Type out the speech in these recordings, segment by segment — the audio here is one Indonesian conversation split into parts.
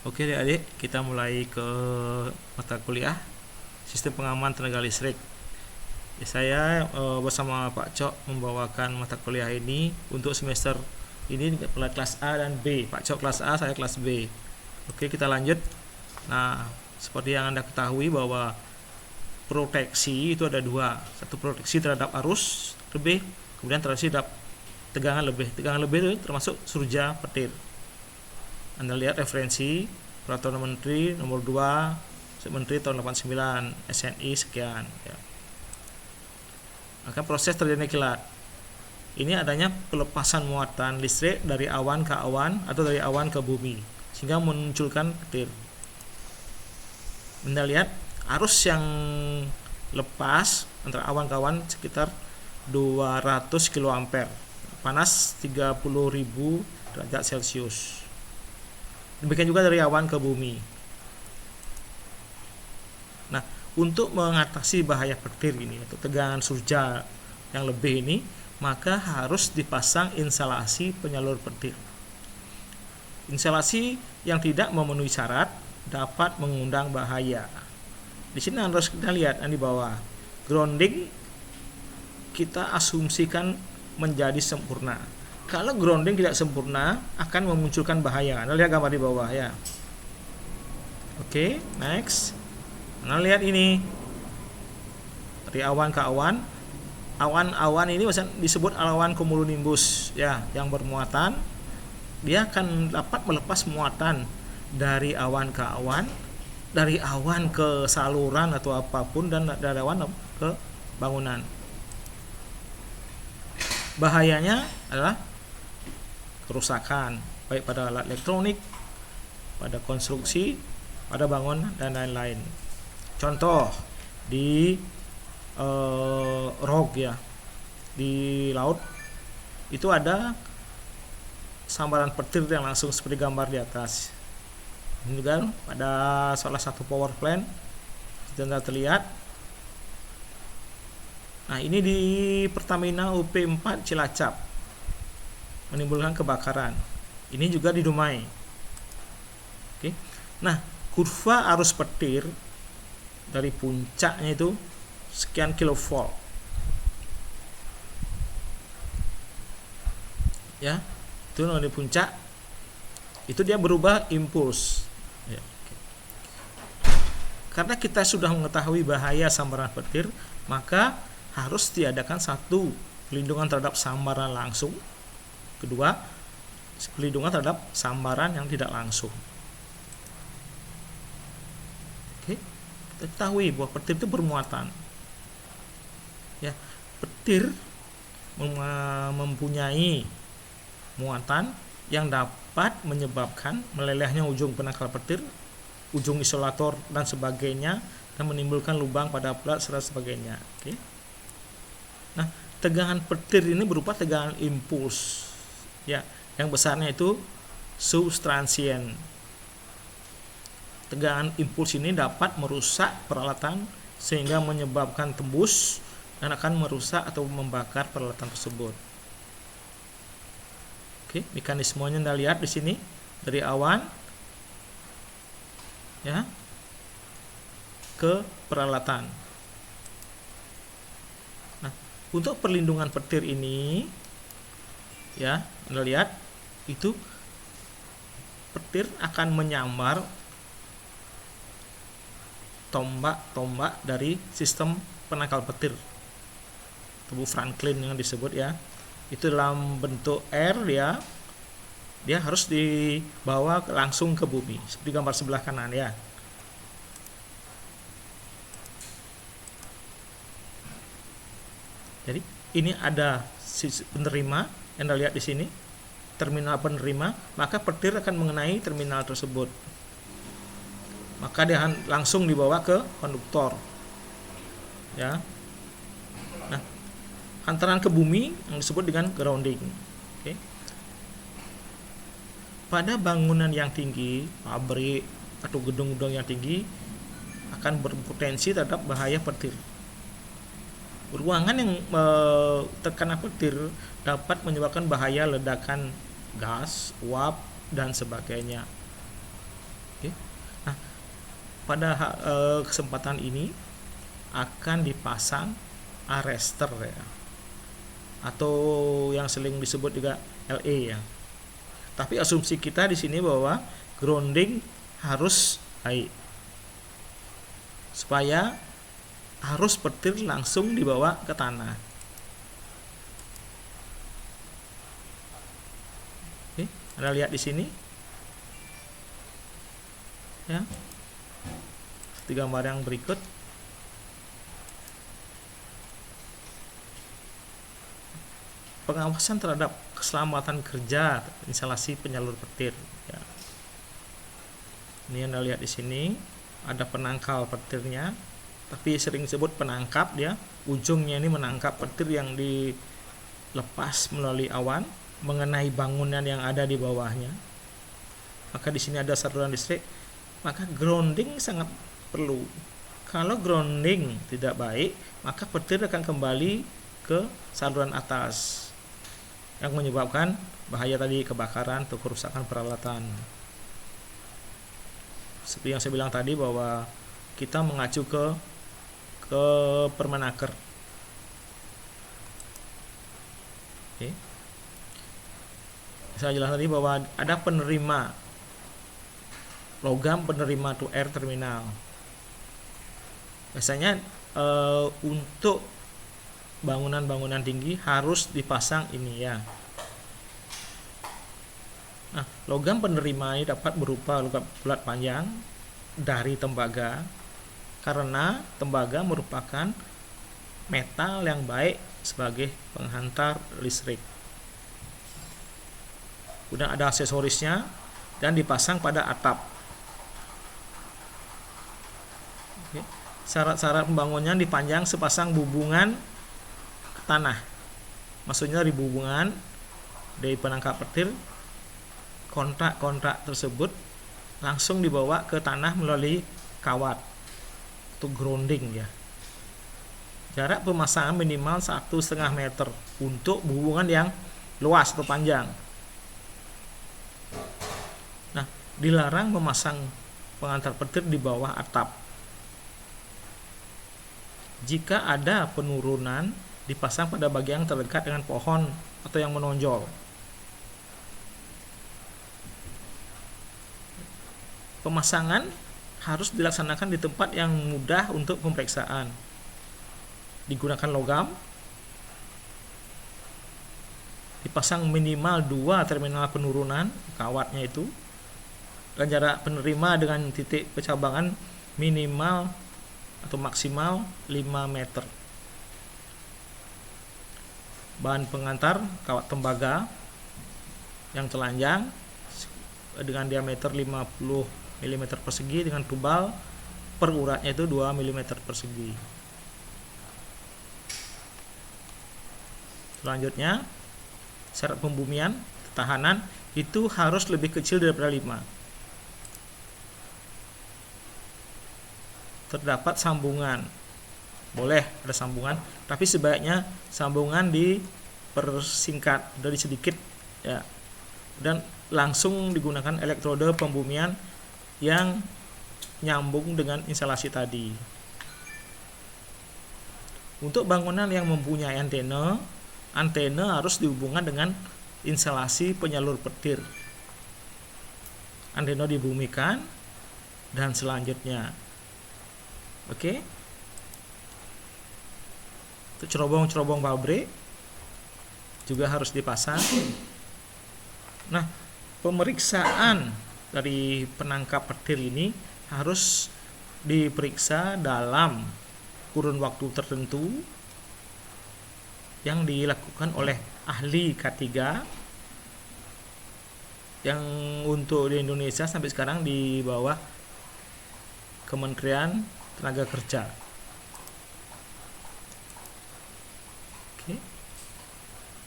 Oke adik-adik, kita mulai ke mata kuliah Sistem Pengaman Tenaga Listrik. Saya bersama Pak Cok membawakan mata kuliah ini untuk semester ini kelas A dan B. Pak Cok kelas A, saya kelas B. Oke, kita lanjut. Nah, seperti yang Anda ketahui bahwa proteksi itu ada dua. Satu proteksi terhadap arus lebih, kemudian proteksi terhadap tegangan lebih. Tegangan lebih itu termasuk surja petir. Anda lihat referensi Peraturan Menteri nomor 2 Menteri tahun 89 SNI sekian ya. Maka proses terjadinya kilat ini adanya pelepasan muatan listrik dari awan ke awan atau dari awan ke bumi sehingga memunculkan petir. Anda lihat arus yang lepas antara awan ke awan sekitar 200 kA, panas 30.000 derajat Celcius. Demikian juga dari awan ke bumi. Nah, untuk mengatasi bahaya petir ini atau tegangan surja yang lebih ini, maka harus dipasang instalasi penyalur petir. Instalasi yang tidak memenuhi syarat dapat mengundang bahaya. Di sini harus kita lihat di bawah. Grounding kita asumsikan menjadi sempurna. Kalau grounding tidak sempurna akan memunculkan bahaya. Anda lihat gambar di bawah ya. Oke, next. Anda lihat ini dari awan ke awan. Awan-awan ini disebut awan cumulonimbus ya, yang bermuatan. Dia akan dapat melepas muatan dari awan ke awan, dari awan ke saluran atau apapun, dan dari awan ke bangunan. Bahayanya adalah kerusakan baik pada alat elektronik, pada konstruksi, pada bangunan dan lain-lain. Contoh di rock ya, di laut itu ada sambaran petir yang langsung seperti gambar di atas. Ini juga pada salah satu power plant sudah terlihat. Nah, ini di Pertamina UP4 Cilacap menimbulkan kebakaran. Ini juga di Dumai. Oke. Nah, kurva arus petir dari puncaknya itu sekian kilovolt. Ya, itu dari puncak itu dia berubah impuls. Ya, oke. Karena kita sudah mengetahui bahaya sambaran petir, maka harus diadakan satu, pelindungan terhadap sambaran langsung. Kedua, pelindungan terhadap sambaran yang tidak langsung. Oke, kita ketahui bahwa petir itu bermuatan. Ya, petir mempunyai muatan yang dapat menyebabkan melelehnya ujung penangkal petir, ujung isolator dan sebagainya, dan menimbulkan lubang pada plat serta sebagainya. Oke. Nah, tegangan petir ini berupa tegangan impuls. Ya, yang besarnya itu subtransient. Tegangan impuls ini dapat merusak peralatan sehingga menyebabkan tembus dan akan merusak atau membakar peralatan tersebut. Oke, mekanismenya Anda lihat di sini dari awan ya ke peralatan. Nah, untuk perlindungan petir ini ya, Anda lihat itu petir akan menyambar tombak-tombak dari sistem penangkal petir tubuh Franklin yang disebut ya. Itu dalam bentuk air ya. Dia harus dibawa langsung ke bumi seperti gambar sebelah kanan ya. Jadi ini ada penerima yang Anda lihat di sini, terminal penerima, maka petir akan mengenai terminal tersebut. Maka dia langsung dibawa ke konduktor. Ya. Nah, hantaran ke bumi yang disebut dengan grounding. Oke. Pada bangunan yang tinggi, pabrik atau gedung-gedung yang tinggi akan berpotensi terhadap bahaya petir. Ruangan yang terkena petir dapat menyebabkan bahaya ledakan gas, uap, dan sebagainya. Oke. Nah, pada kesempatan ini akan dipasang arrester ya, atau yang sering disebut juga LE ya. Tapi asumsi kita di sini bahwa grounding harus baik, supaya arus petir langsung dibawa ke tanah. Oke, Anda lihat di sini ya, di gambar yang berikut. Pengawasan terhadap keselamatan kerja instalasi penyalur petir ya. Ini Anda lihat di sini ada penangkal petirnya, tapi sering disebut penangkap ya. Ujungnya ini menangkap petir yang dilepas melalui awan mengenai bangunan yang ada di bawahnya. Maka di sini ada saluran listrik, maka grounding sangat perlu. Kalau grounding tidak baik, maka petir akan kembali ke saluran atas yang menyebabkan bahaya tadi, kebakaran atau kerusakan peralatan. Seperti yang saya bilang tadi bahwa kita mengacu ke Permenaker. Oke. Saya jelas tadi bahwa ada penerima logam, penerima to air terminal. Biasanya untuk bangunan-bangunan tinggi harus dipasang ini ya. Nah, logam penerima ini dapat berupa logam bulat panjang dari tembaga, karena tembaga merupakan metal yang baik sebagai penghantar listrik. Kemudian ada aksesorisnya dan dipasang pada atap. Oke. Syarat-syarat pembangunannya dipanjang sepasang bubungan tanah, maksudnya dari hubungan dari penangkap petir, kontrak tersebut langsung dibawa ke tanah melalui kawat atau grounding ya. Jarak pemasangan minimal 1,5 meter untuk hubungan yang luas atau panjang. Nah, dilarang memasang pengantar petir di bawah atap. Jika ada penurunan, dipasang pada bagian terdekat dengan pohon atau yang menonjol. Pemasangan harus dilaksanakan di tempat yang mudah untuk pemeriksaan. Digunakan logam, dipasang minimal 2 terminal penurunan kawatnya itu, dan jarak penerima dengan titik pencabangan minimal atau maksimal 5 meter. Bahan pengantar kawat tembaga yang telanjang dengan diameter 50 mm persegi dengan tebal per uratnya itu 2 mm persegi. Selanjutnya, syarat pembumian ketahanan itu harus lebih kecil daripada 5. Terdapat sambungan, boleh ada sambungan, tapi sebaiknya sambungan dipersingkat dari sedikit ya, dan langsung digunakan elektrode pembumian yang nyambung dengan instalasi tadi. Untuk bangunan yang mempunyai antena harus dihubungkan dengan instalasi penyalur petir. Antena dibumikan dan selanjutnya, oke. Untuk cerobong-cerobong pabrik juga harus dipasang. Nah, pemeriksaan dari penangkap petir ini harus diperiksa dalam kurun waktu tertentu yang dilakukan oleh ahli K3 yang untuk di Indonesia sampai sekarang di bawah Kementerian Tenaga Kerja.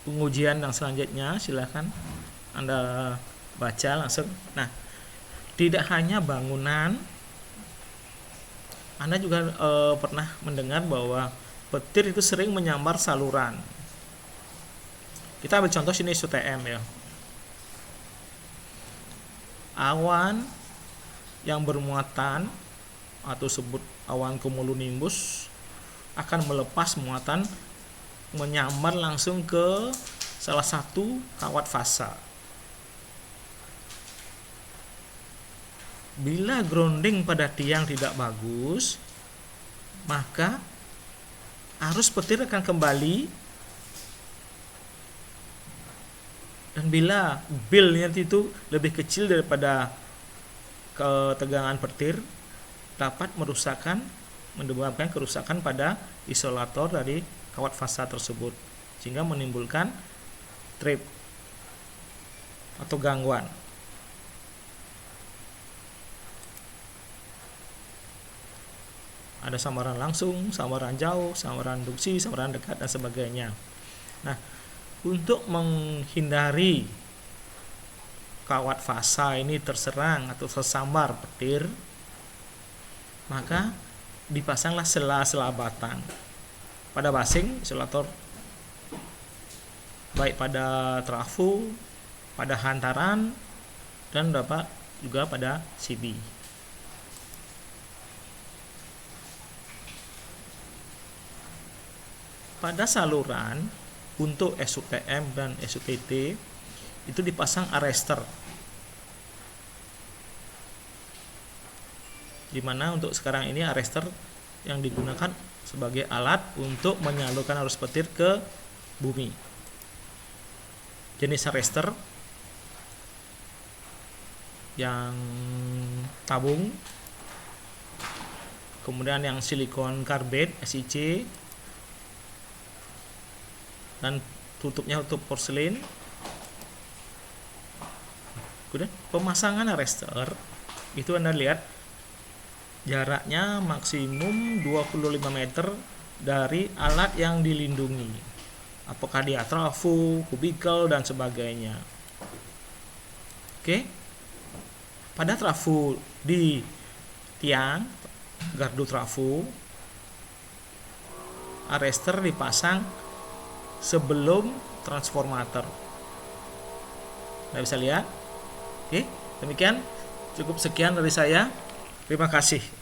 Pengujian yang selanjutnya silahkan Anda baca langsung. Nah, tidak hanya bangunan, Anda juga pernah mendengar bahwa petir itu sering menyambar saluran. Kita ambil contoh sini STM ya. Awan yang bermuatan atau sebut awan cumulonimbus akan melepas muatan menyambar langsung ke salah satu kawat fasa. Bila grounding pada tiang tidak bagus, maka arus petir akan kembali, dan bila bilnya itu lebih kecil daripada ketegangan petir, dapat menyebabkan kerusakan pada isolator dari kawat fasa tersebut, sehingga menimbulkan trip atau gangguan. Ada samaran langsung, samaran jauh, samaran induksi, samaran dekat, dan sebagainya. Nah, untuk menghindari kawat fasa ini terserang atau tersambar petir, maka dipasanglah sela-sela batang pada basing isolator, baik pada trafo, pada hantaran, dan dapat juga pada CB. Pada saluran untuk SUTM dan SUTT itu dipasang arrester, dimana untuk sekarang ini arrester yang digunakan sebagai alat untuk menyalurkan arus petir ke bumi. Jenis arrester yang tabung, kemudian yang silikon karbid SiC, dan tutupnya tutup porselin. Kemudian pemasangan arrester itu Anda lihat jaraknya maksimum 25 meter dari alat yang dilindungi, apakah dia trafo, kubikel, dan sebagainya. Oke. Pada trafo di tiang gardu trafo, arrester dipasang sebelum transformator. Anda bisa lihat. Oke, demikian, cukup sekian dari saya. Terima kasih.